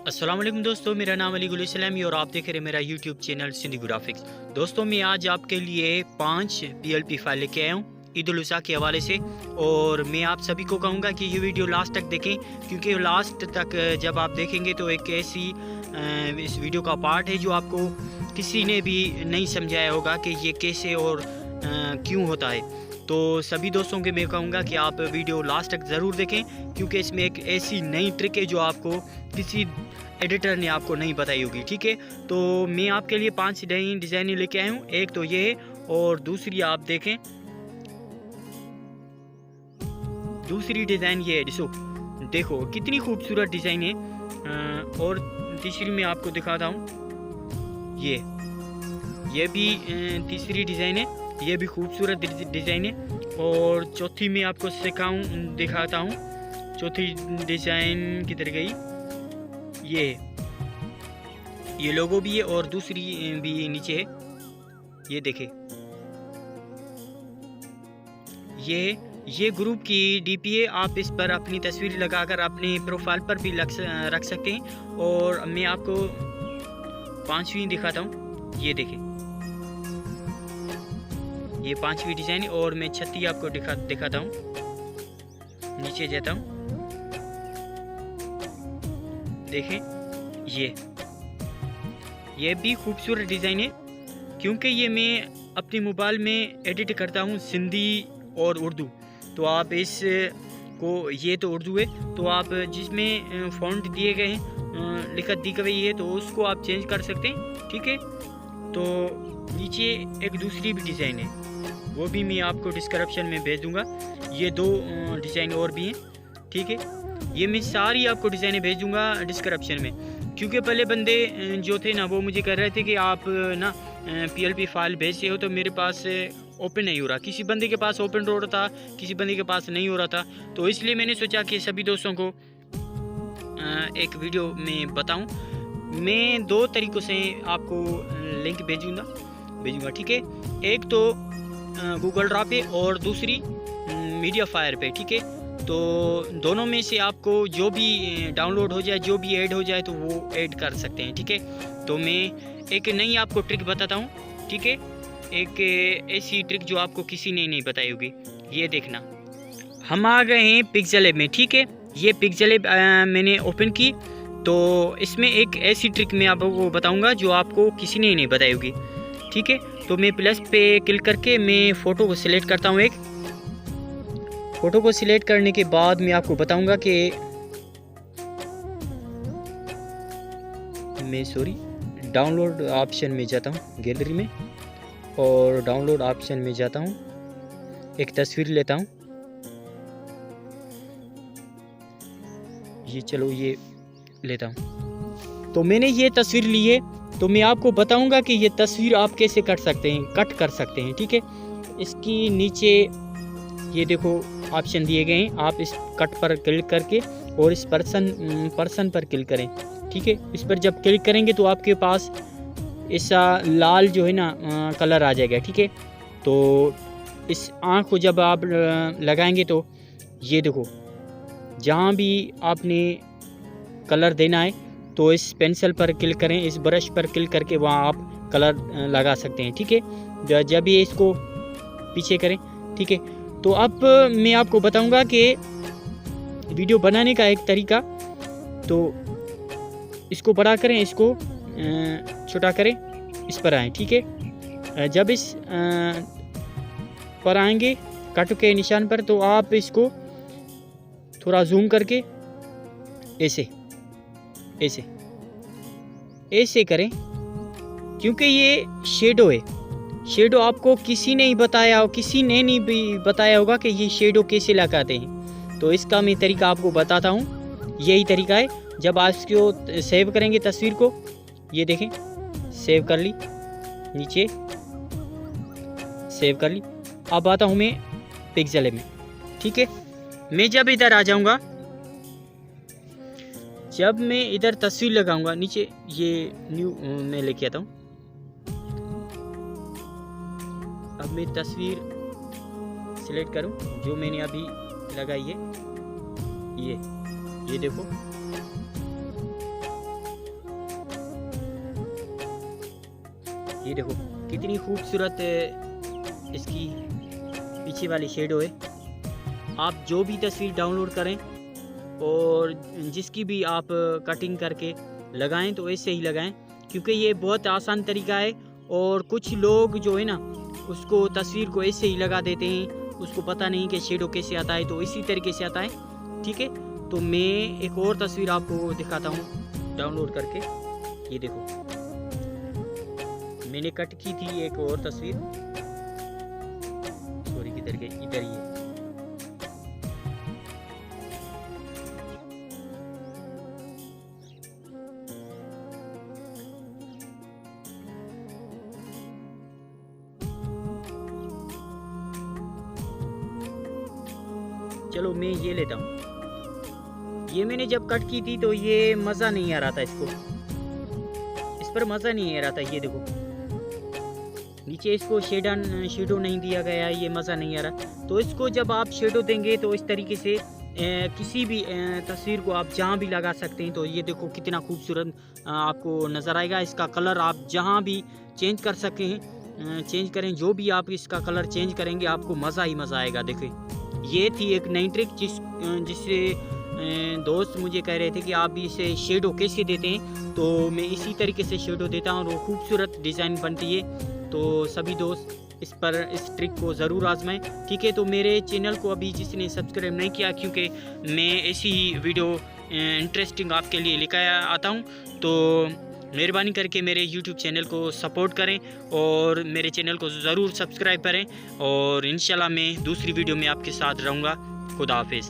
अस्सलाम वालेकुम दोस्तों, मेरा नाम अली गुल इस्लामी और आप देख रहे हैं मेरा यूट्यूब चैनल सिंधी ग्राफिक्स। दोस्तों, मैं आज आपके लिए 5 PLP फाइल लेके आया हूँ ईद उल अज़हा के हवाले से। और मैं आप सभी को कहूँगा कि ये वीडियो लास्ट तक देखें, क्योंकि लास्ट तक जब आप देखेंगे तो एक ऐसी इस वीडियो का पार्ट है जो आपको किसी ने भी नहीं समझाया होगा कि ये कैसे और क्यों होता है। तो सभी दोस्तों के मैं कहूँगा कि आप वीडियो लास्ट तक ज़रूर देखें, क्योंकि इसमें एक ऐसी नई ट्रिक है जो आपको किसी एडिटर ने आपको नहीं बताई होगी। ठीक है, तो मैं आपके लिए 5 नई डिज़ाइनें लेके आया हूँ। एक तो ये है और दूसरी आप देखें, दूसरी डिज़ाइन ये है। देखो कितनी खूबसूरत डिज़ाइन है। और तीसरी मैं आपको दिखाता हूँ, ये भी तीसरी डिज़ाइन है, ये भी खूबसूरत डिज़ाइन है। और चौथी में आपको दिखाता हूँ। चौथी डिज़ाइन किधर गई? ये लोगो भी है और दूसरी भी नीचे है। ये देखे, ये ग्रुप की डीपी है। आप इस पर अपनी तस्वीर लगाकर अपने प्रोफाइल पर भी रख सकते हैं। और मैं आपको 5वीं दिखाता हूँ। ये देखें, ये 5वीं डिज़ाइन है। और मैं 6थी आपको दिखाता हूँ। नीचे जाता हूँ, देखें ये भी खूबसूरत डिज़ाइन है, क्योंकि ये मैं अपने मोबाइल में एडिट करता हूँ सिंधी और उर्दू। तो आप इसको, ये तो उर्दू है, तो आप जिसमें फ़ॉन्ट दिए गए हैं, लिखत दी गई है, तो उसको आप चेंज कर सकते हैं। ठीक है, तो नीचे एक दूसरी भी डिज़ाइन है, वो भी मैं आपको डिस्क्रिप्शन में भेज दूँगा। ये 2 डिज़ाइन और भी हैं। ठीक है, ये मैं सारी आपको डिज़ाइनें भेज दूँगा डिस्क्रिप्शन में, क्योंकि पहले बंदे जो थे ना, वो मुझे कह रहे थे कि आप ना PLP फाइल भेजते हो तो मेरे पास ओपन नहीं हो रहा। किसी बंदे के पास ओपन हो रहा था, किसी बंदे के पास नहीं हो रहा था। तो इसलिए मैंने सोचा कि सभी दोस्तों को एक वीडियो में बताऊं। मैं 2 तरीक़ों से आपको लिंक भेजूँगा। ठीक है, एक तो गूगल ड्राइव पे और दूसरी मीडिया फायर पे। ठीक है, तो दोनों में से आपको जो भी डाउनलोड हो जाए, जो भी ऐड हो जाए, तो वो ऐड कर सकते हैं। ठीक है, तो मैं एक नई आपको ट्रिक बताता हूँ। ठीक है, एक ऐसी ट्रिक जो आपको किसी ने नहीं बताई होगी। ये देखना, हम आ गए हैं पिक्सेलैब में। ठीक है, ये पिक्सेलैब मैंने ओपन की, तो इसमें एक ऐसी ट्रिक मैं आपको बताऊँगा जो आपको किसी ने नहीं बताई होगी। ठीक है, तो मैं प्लस पे क्लिक करके मैं फ़ोटो को सिलेक्ट करता हूँ। एक फ़ोटो को सिलेक्ट करने के बाद मैं आपको बताऊंगा कि मैं डाउनलोड ऑप्शन में जाता हूँ, गैलरी में, और डाउनलोड ऑप्शन में जाता हूँ। एक तस्वीर लेता हूँ। ये लेता हूँ। तो मैंने ये तस्वीर ली है, तो मैं आपको बताऊंगा कि ये तस्वीर आप कैसे कट कर सकते हैं। ठीक है, इसकी नीचे ये देखो ऑप्शन दिए गए हैं। आप इस कट पर क्लिक करके और इस पर्सन पर क्लिक करें। ठीक है, इस पर जब क्लिक करेंगे तो आपके पास ऐसा लाल जो है ना कलर आ जाएगा। ठीक है, तो इस आँख को जब आप लगाएंगे तो ये देखो, जहाँ भी आपने कलर देना है तो इस पेंसिल पर क्लिक करें, इस ब्रश पर क्लिक करके वहाँ आप कलर लगा सकते हैं। ठीक है, जब ये इसको पीछे करें। ठीक है, तो अब मैं आपको बताऊंगा कि वीडियो बनाने का एक तरीका। तो इसको बड़ा करें, इसको छोटा करें, इस पर आएँ। ठीक है, जब इस पर आएंगे कट के निशान पर, तो आप इसको थोड़ा जूम करके ऐसे करें, क्योंकि ये शेडो है। शेडो आपको किसी ने नहीं बताया होगा कि ये शेडो कैसे लगाते हैं। तो इसका मैं तरीका आपको बताता हूँ। यही तरीका है। जब आप इसको सेव करेंगे तस्वीर को, ये देखें, सेव कर ली, नीचे सेव कर ली। अब आता हूँ मैं पिक्सेलैब में। ठीक है, मैं जब इधर आ जाऊँगा, जब मैं इधर तस्वीर लगाऊंगा, नीचे ये न्यू में लेके आता हूँ। अब मैं तस्वीर सिलेक्ट करूं जो मैंने अभी लगाई है। ये देखो, ये देखो कितनी खूबसूरत इसकी पीछे वाली शेडो है। आप जो भी तस्वीर डाउनलोड करें और जिसकी भी आप कटिंग करके लगाएं तो ऐसे ही लगाएं, क्योंकि ये बहुत आसान तरीका है। और कुछ लोग जो है ना उसको तस्वीर को ऐसे ही लगा देते हैं, उसको पता नहीं कि शेडो कैसे आता है, तो इसी तरीके से आता है। ठीक है, तो मैं एक और तस्वीर आपको दिखाता हूँ डाउनलोड करके। ये देखो मैंने कट की थी एक और तस्वीर, सॉरी किधर गई, इधर ही है। चलो मैं ये लेता हूँ। ये मैंने जब कट की थी तो ये मज़ा नहीं आ रहा था, इस पर मज़ा नहीं आ रहा था। ये देखो नीचे इसको शेडो नहीं दिया गया, ये मज़ा नहीं आ रहा। तो इसको जब आप शेडो देंगे तो इस तरीके से किसी भी तस्वीर को आप जहाँ भी लगा सकते हैं। तो ये देखो कितना खूबसूरत आपको नज़र आएगा। इसका कलर आप जहाँ भी चेंज कर सके हैं, चेंज करें, जो भी आप इसका कलर चेंज करेंगे आपको मज़ा ही मज़ा आएगा। देखिए ये थी एक नई ट्रिक जिससे दोस्त मुझे कह रहे थे कि आप इसे शेडो कैसे देते हैं, तो मैं इसी तरीके से शेडो देता हूँ और वो खूबसूरत डिज़ाइन बनती है। तो सभी दोस्त इस ट्रिक को ज़रूर आजमाएं। ठीक है, तो मेरे चैनल को अभी जिसने सब्सक्राइब नहीं किया, क्योंकि मैं ऐसी ही वीडियो इंटरेस्टिंग आपके लिए लेकर आता हूँ, तो मेहरबानी करके मेरे YouTube चैनल को सपोर्ट करें और मेरे चैनल को ज़रूर सब्सक्राइब करें। और इंशाल्लाह मैं दूसरी वीडियो में आपके साथ रहूँगा। खुदा हाफिज़।